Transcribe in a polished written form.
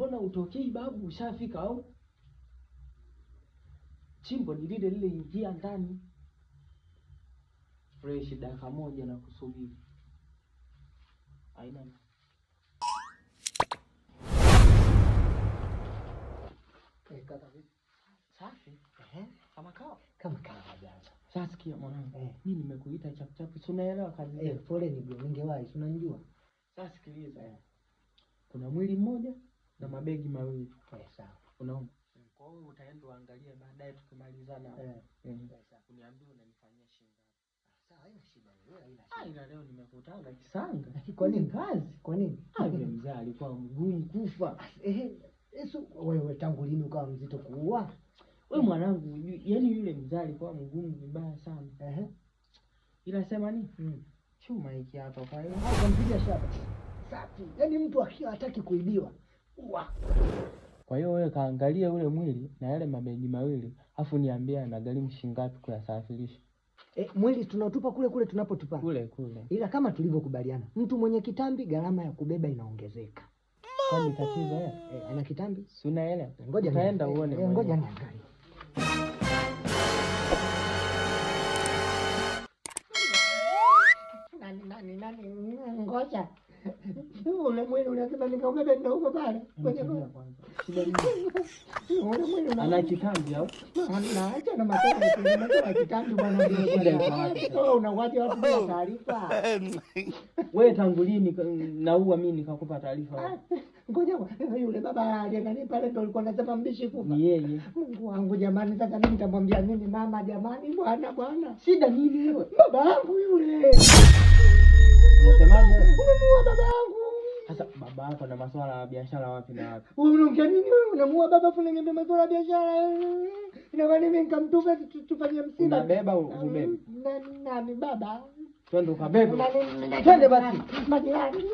mbona utokei babu, ushafika au? Chimbo ni lile lile, ingia ndani. Fresh dakika moja na kusubiri. Haina. Kaka vipi? Safi. Kama kawa. Kama kawa jana. Sasa sikia mwanangu. Mimi nimekuita chap chap. Si unaelewa kazi? Pole ni bro, ningewahi, si unanijua. Sasa sikiliza. Kuna mwili mmoja na mabegi mawili. Sawa. Unaona? Kwa hiyo utaenda uangalie baadaye tukimalizana. Sawa. Uniambie unanifanyia shilingi ngapi? Sawa, haina shida. Ila leo nimekutana kisanga. Kwa nini kazi? Kwa nini? Yule mzee alikuwa mgumu kufa. Wewe tangu lini ukawa mzito kuua? Wewe mwanangu, yaani yule mzee alikuwa mgumu vibaya sana. Ila sema nini? Chuma hiki hapa kwa hiyo kumpiga shaba. Safi. Yaani mtu akiwa hataki kuibiwa. Kwa hiyo wewe kaangalie ule mwili na yale mabegi mawili, afu niambie anagharimu shilingi ngapi kuyasafirisha. Mwili tunatupa kule kule tunapotupa. Kule. Ila kama tulivyokubaliana, mtu mwenye kitambi gharama ya kubeba inaongezeka. Kwani tatizo yeye? Ana kitambi? Si unaelewa? Ngoja taenda uone. Ngoja niangalie. Nani ngoja. Ule mwili unasema nikaubebe ndio huko pale. Ngoja kwanza. Ule mwili ana kitambi au? Acha na maswali ya kitambi bwana. Wewe unawaje watu bila taarifa? Wewe tangu lini naua mimi nikakupa taarifa? Ngoja yule baba aliangalia pale ndio alikuwa anasema mbishi kufa. Yeye. Mungu wangu jamani, sasa mimi nitamwambia nini mama jamani, bwana. Shida nini wewe? Baba yangu yule. Unasemaje? Unamuua baba yangu. Sasa baba yako na masuala ya biashara wapi na wapi? Wewe unaongea nini wewe? Unamuua baba fulani ngombe masuala ya biashara. Ina maana mimi nikamtupa tufanye msiba. Unabeba ubebe. Nani baba? Twende ukabebe. Twende basi. Majirani.